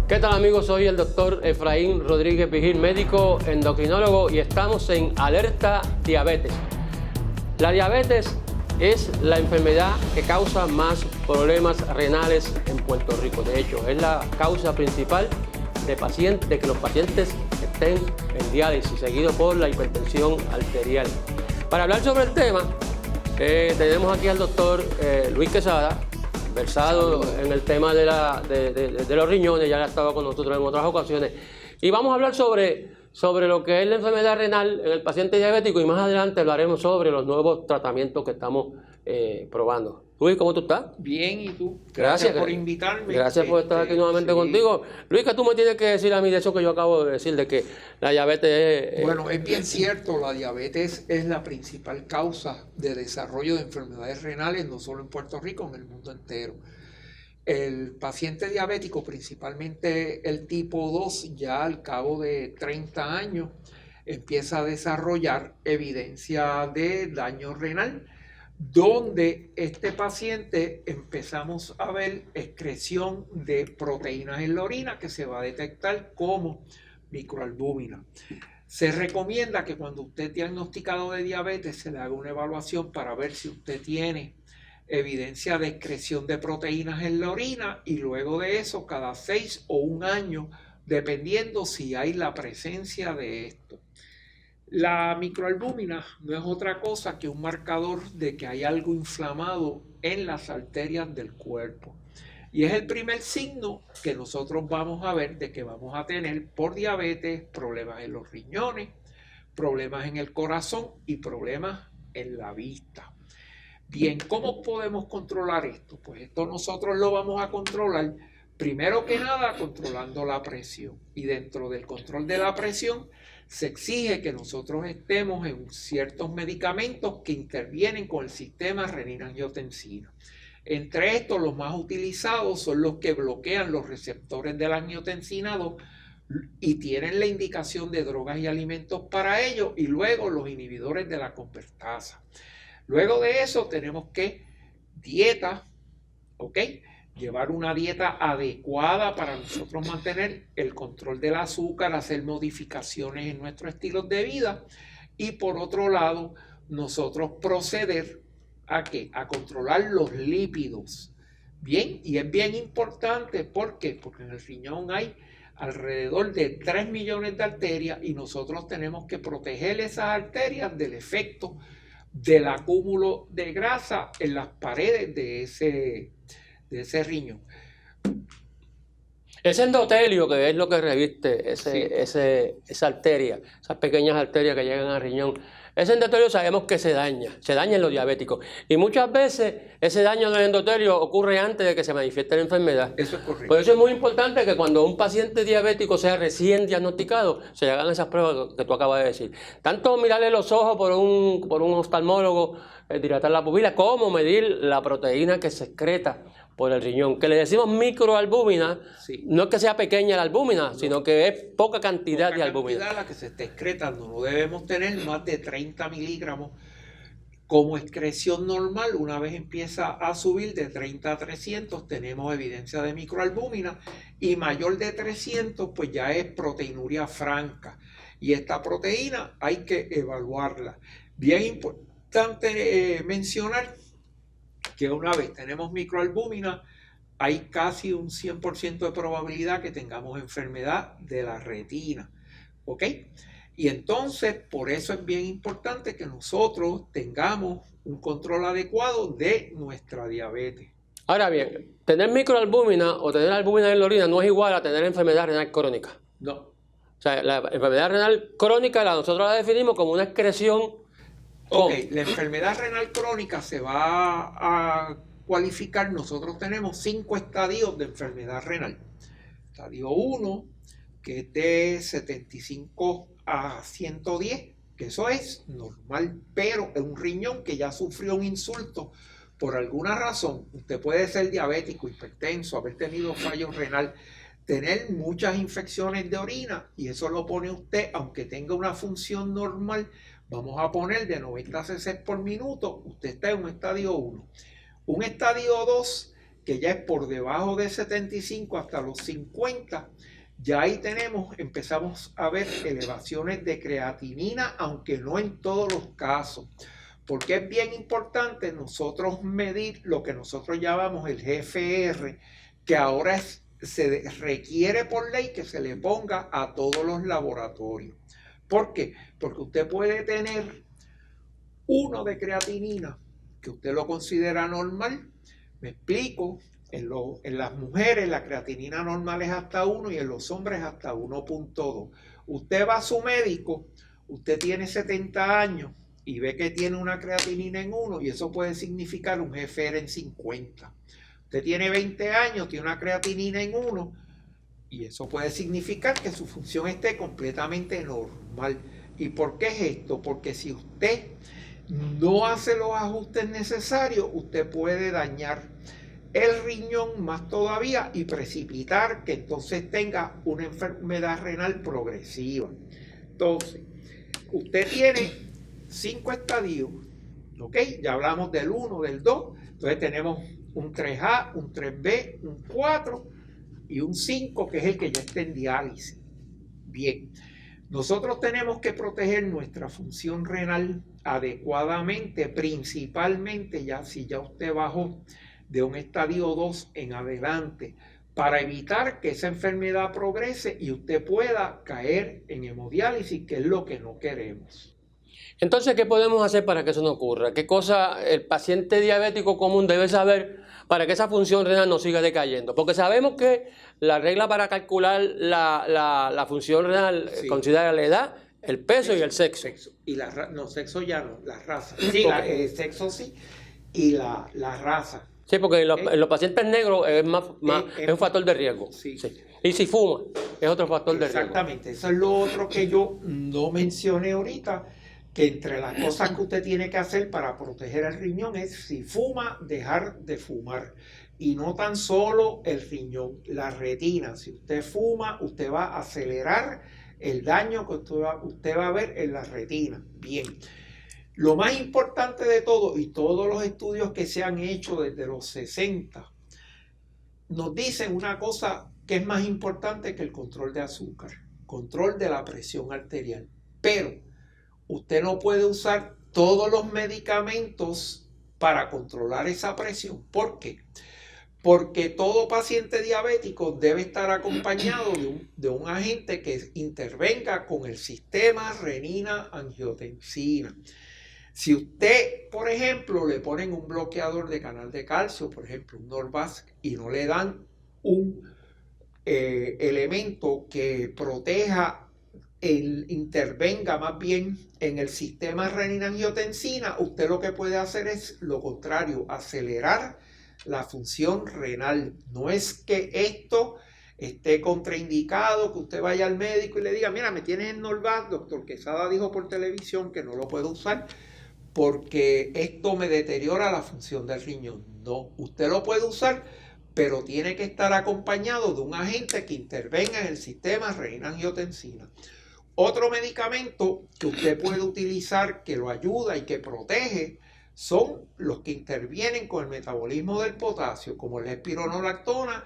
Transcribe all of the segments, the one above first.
¿Qué tal, amigos? Soy el doctor Efraín Rodríguez Vigil, médico endocrinólogo, y estamos en Alerta Diabetes. La diabetes es la enfermedad que causa más problemas renales en Puerto Rico. De hecho, es la causa principal de que los pacientes estén en diálisis, seguido por la hipertensión arterial. Para hablar sobre el tema, tenemos aquí al doctor Luis Quesada, versado en el tema de los riñones. Ya ha estado con nosotros en otras ocasiones. Y vamos a hablar sobre lo que es la enfermedad renal en el paciente diabético, y más adelante hablaremos sobre los nuevos tratamientos que estamos probando. Luis, ¿cómo tú estás? Bien, ¿y tú? Gracias por invitarme. Gracias por estar aquí nuevamente contigo. Luis, ¿qué tú me tienes que decir a mí de eso que yo acabo de decir, de que la diabetes es... Bueno, es bien cierto, la diabetes es la principal causa de desarrollo de enfermedades renales, no solo en Puerto Rico, en el mundo entero. El paciente diabético, principalmente el tipo 2, ya al cabo de 30 años, empieza a desarrollar evidencia de daño renal, donde este paciente empezamos a ver excreción de proteínas en la orina que se va a detectar como microalbúmina. Se recomienda que cuando usted es diagnosticado de diabetes se le haga una evaluación para ver si usted tiene evidencia de excreción de proteínas en la orina, y luego de eso cada 6 o 1 año, dependiendo si hay la presencia de esto. La microalbúmina no es otra cosa que un marcador de que hay algo inflamado en las arterias del cuerpo. Y es el primer signo que nosotros vamos a ver de que vamos a tener por diabetes problemas en los riñones, problemas en el corazón y problemas en la vista. Bien, ¿cómo podemos controlar esto? Pues esto nosotros lo vamos a controlar primero que nada controlando la presión. Y dentro del control de la presión se exige que nosotros estemos en ciertos medicamentos que intervienen con el sistema renina-angiotensina. Entre estos, los más utilizados son los que bloquean los receptores de la angiotensina 2 y tienen la indicación de drogas y alimentos para ello, y luego los inhibidores de la convertasa. Luego de eso tenemos que dieta, ¿ok? Llevar una dieta adecuada para nosotros mantener el control del azúcar, hacer modificaciones en nuestros estilos de vida, y por otro lado nosotros proceder ¿a qué? A controlar los lípidos. Bien, y es bien importante, ¿por qué? Porque en el riñón hay alrededor de 3 millones de arterias y nosotros tenemos que proteger esas arterias del efecto del acúmulo de grasa en las paredes de ese riñón. Ese endotelio, que es lo que reviste esa arteria, esas pequeñas arterias que llegan al riñón, ese endotelio sabemos que se daña en los diabéticos. Y muchas veces ese daño del endotelio ocurre antes de que se manifieste la enfermedad. Eso es correcto. Por eso es muy importante que cuando un paciente diabético sea recién diagnosticado, se le hagan esas pruebas que tú acabas de decir. Tanto mirarle los ojos por un oftalmólogo, dilatar la pupila, como medir la proteína que se excreta por el riñón, que le decimos microalbúmina. Sí. No es que sea pequeña la albúmina, no, sino que es poca cantidad de albúmina. Poca cantidad la que se está excretando. No debemos tener más de 30 miligramos como excreción normal. Una vez empieza a subir de 30 a 300, tenemos evidencia de microalbúmina, y mayor de 300 pues ya es proteinuria franca, y esta proteína hay que evaluarla. Bien importante mencionar que una vez tenemos microalbúmina, hay casi un 100% de probabilidad que tengamos enfermedad de la retina, ¿ok? Y entonces, por eso es bien importante que nosotros tengamos un control adecuado de nuestra diabetes. Ahora bien, tener microalbúmina o tener albúmina en la orina no es igual a tener enfermedad renal crónica. No. O sea, la enfermedad renal crónica nosotros la definimos como una excreción. Ok, la enfermedad renal crónica se va a cualificar. Nosotros tenemos 5 estadios de enfermedad renal. Estadio 1, que es de 75 a 110, que eso es normal, pero en un riñón que ya sufrió un insulto por alguna razón. Usted puede ser diabético, hipertenso, haber tenido fallo renal, tener muchas infecciones de orina, y eso lo pone usted, aunque tenga una función normal, vamos a poner de 90 cc por minuto, usted está en un estadio 1. Un estadio 2 que ya es por debajo de 75 hasta los 50, ya ahí empezamos a ver elevaciones de creatinina, aunque no en todos los casos. Porque es bien importante nosotros medir lo que nosotros llamamos el GFR, que ahora se requiere por ley que se le ponga a todos los laboratorios. ¿Por qué? Porque usted puede tener 1 de creatinina, que usted lo considera normal. Me explico, en las mujeres la creatinina normal es hasta 1 y en los hombres hasta 1.2. Usted va a su médico, usted tiene 70 años y ve que tiene una creatinina en 1 y eso puede significar un GFR en 50. Usted tiene 20 años, tiene una creatinina en 1 y eso puede significar que su función esté completamente normal. ¿Y por qué es esto? Porque si usted no hace los ajustes necesarios, usted puede dañar el riñón más todavía y precipitar que entonces tenga una enfermedad renal progresiva. Entonces, usted tiene 5 estadios, ¿ok? Ya hablamos del 1, del 2, entonces tenemos un 3A, un 3B, un 4 y un 5, que es el que ya está en diálisis. Bien, nosotros tenemos que proteger nuestra función renal adecuadamente, principalmente si ya usted bajó de un estadio 2 en adelante, para evitar que esa enfermedad progrese y usted pueda caer en hemodiálisis, que es lo que no queremos. Entonces, ¿qué podemos hacer para que eso no ocurra? ¿Qué cosa el paciente diabético común debe saber para que esa función renal no siga decayendo? Porque sabemos que la regla para calcular la función renal considera la edad, el peso y el sexo. Y sexo ya no, la raza. Sí, okay. Sexo sí, y la raza. Sí, porque en los pacientes negros es un factor de riesgo. Sí. Y si fuma, es otro factor de riesgo. Exactamente, eso es lo otro que yo no mencioné ahorita, que entre las cosas que usted tiene que hacer para proteger el riñón es, si fuma, dejar de fumar. Y no tan solo el riñón, la retina. Si usted fuma, usted va a acelerar el daño que usted va a ver en la retina. Bien. Lo más importante de todo, y todos los estudios que se han hecho desde los 60, nos dicen una cosa que es más importante que el control de azúcar, control de la presión arterial. Pero usted no puede usar todos los medicamentos para controlar esa presión. ¿Por qué? Porque todo paciente diabético debe estar acompañado de un agente que intervenga con el sistema renina-angiotensina. Si usted, por ejemplo, le ponen un bloqueador de canal de calcio, por ejemplo, un Norvasc, y no le dan un elemento que proteja, intervenga más bien en el sistema renina-angiotensina, usted lo que puede hacer es lo contrario, acelerar la función renal. No es que esto esté contraindicado, que usted vaya al médico y le diga, mira, me tienes el Norvasc, doctor Quesada dijo por televisión que no lo puedo usar porque esto me deteriora la función del riñón. No, usted lo puede usar, pero tiene que estar acompañado de un agente que intervenga en el sistema renina-angiotensina. Otro medicamento que usted puede utilizar que lo ayuda y que protege son los que intervienen con el metabolismo del potasio, como la espironolactona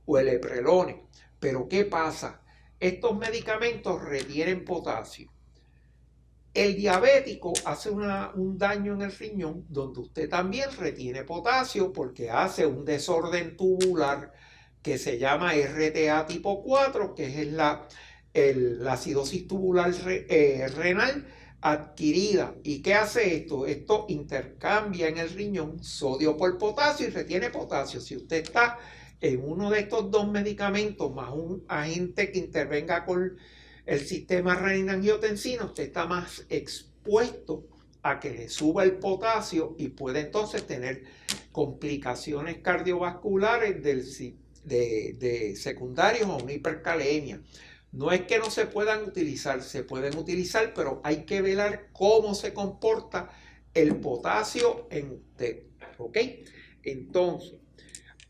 o el eprelone. Pero ¿qué pasa? Estos medicamentos retienen potasio. El diabético hace un daño en el riñón donde usted también retiene potasio porque hace un desorden tubular que se llama RTA tipo 4, que es la acidosis tubular renal adquirida. ¿Y qué hace esto? Esto intercambia en el riñón sodio por potasio y retiene potasio. Si usted está en uno de estos dos medicamentos más un agente que intervenga con el sistema renina-angiotensina, usted está más expuesto a que le suba el potasio y puede entonces tener complicaciones cardiovasculares de secundarios a una hipercalemia. No es que no se puedan utilizar, se pueden utilizar, pero hay que velar cómo se comporta el potasio en usted. ¿Ok? Entonces,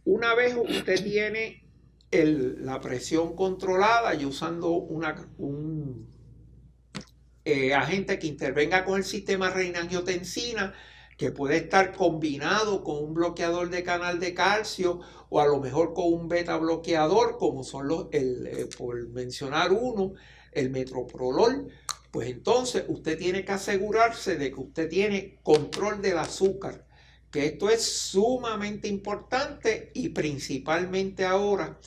una vez usted tiene la presión controlada y usando un agente que intervenga con el sistema renina-angiotensina, que puede estar combinado con un bloqueador de canal de calcio o a lo mejor con un beta bloqueador, como son por mencionar uno, el metoprolol, pues entonces usted tiene que asegurarse de que usted tiene control del azúcar, que esto es sumamente importante y principalmente ahora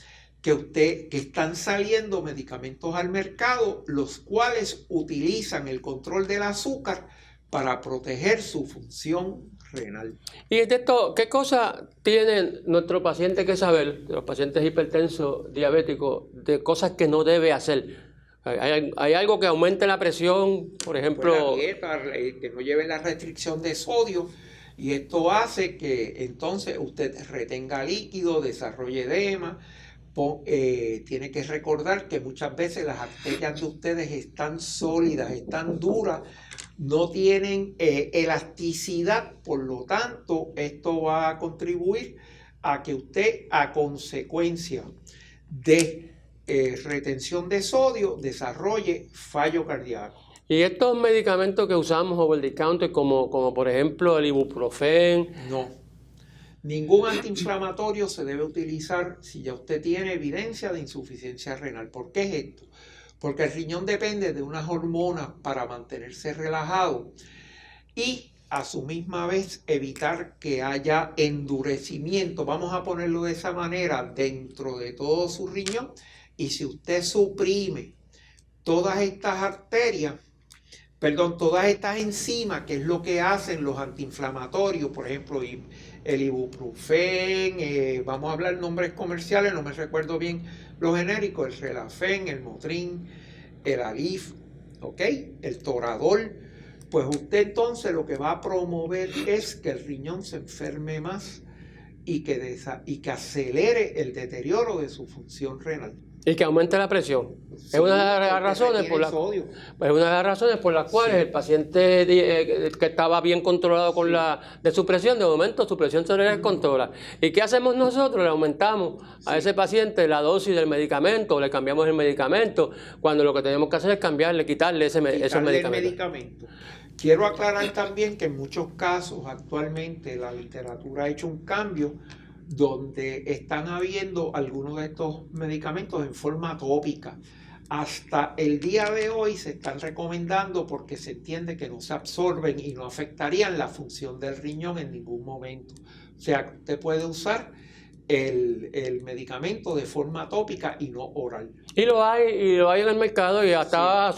que están saliendo medicamentos al mercado, los cuales utilizan el control del azúcar para proteger su función renal. Y de esto, ¿qué cosas tiene nuestro paciente que saber, los pacientes hipertensos, diabéticos, de cosas que no debe hacer? ¿Hay algo que aumente la presión, por ejemplo? Pues la dieta, que no lleve la restricción de sodio, y esto hace que entonces usted retenga líquido, desarrolle edema. Tiene que recordar que muchas veces las arterias de ustedes están sólidas, están duras, no tienen elasticidad, por lo tanto esto va a contribuir a que usted, a consecuencia de retención de sodio, desarrolle fallo cardíaco. ¿Y estos medicamentos que usamos over the counter, como por ejemplo el ibuprofén? No. Ningún antiinflamatorio se debe utilizar si ya usted tiene evidencia de insuficiencia renal. ¿Por qué es esto? Porque el riñón depende de unas hormonas para mantenerse relajado y a su misma vez evitar que haya endurecimiento, vamos a ponerlo de esa manera, dentro de todo su riñón. Y si usted suprime todas estas arterias, todas estas enzimas, que es lo que hacen los antiinflamatorios, por ejemplo, el ibuprofén, vamos a hablar nombres comerciales, no me recuerdo bien los genéricos, el Relafen, el Motrin, el Alif, el Toradol, pues usted entonces lo que va a promover es que el riñón se enferme más y que acelere el deterioro de su función renal. Y que aumente la presión. Sí, es una de las razones por las cuales el paciente que estaba bien controlado de su presión, de momento su presión se le descontrola. ¿Y qué hacemos nosotros? Le aumentamos a ese paciente la dosis del medicamento, le cambiamos el medicamento, cuando lo que tenemos que hacer es quitarle esos medicamentos. Quiero aclarar también que en muchos casos actualmente la literatura ha hecho un cambio donde están habiendo algunos de estos medicamentos en forma tópica. Hasta el día de hoy se están recomendando porque se entiende que no se absorben y no afectarían la función del riñón en ningún momento. O sea, usted puede usar el medicamento de forma tópica y no oral. Y lo hay en el mercado y hasta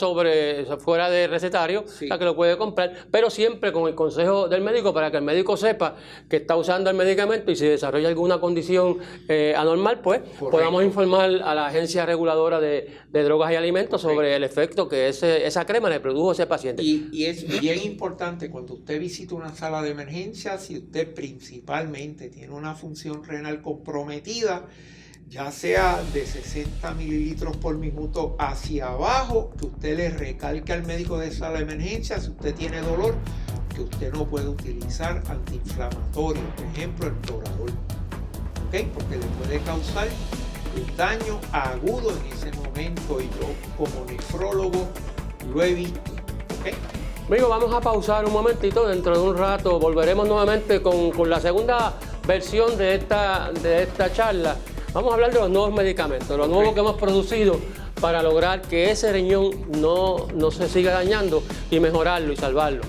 fuera de recetario, sí, la que lo puede comprar, pero siempre con el consejo del médico para que el médico sepa que está usando el medicamento y si desarrolla alguna condición anormal, pues podamos informar a la agencia reguladora de drogas y alimentos sobre el efecto que esa crema le produjo a ese paciente. Y es bien importante cuando usted visita una sala de emergencia, si usted principalmente tiene una función renal comprometida, ya sea de 60 mililitros por minuto hacia abajo, que usted le recalque al médico de sala de emergencia, si usted tiene dolor, que usted no puede utilizar antiinflamatorios, por ejemplo el Toradol, porque le puede causar un daño agudo en ese momento y yo como nefrólogo lo he visto. Amigos, vamos a pausar un momentito, dentro de un rato volveremos nuevamente con la segunda versión de esta charla. Vamos a hablar de los nuevos medicamentos, los nuevos que hemos producido para lograr que ese riñón no se siga dañando y mejorarlo y salvarlo.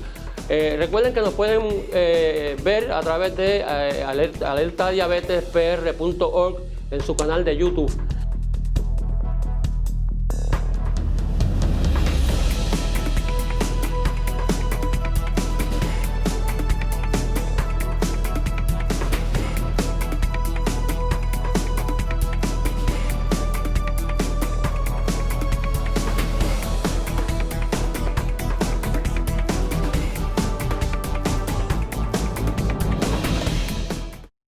Recuerden que nos pueden ver a través de alertadiabetespr.org en su canal de YouTube.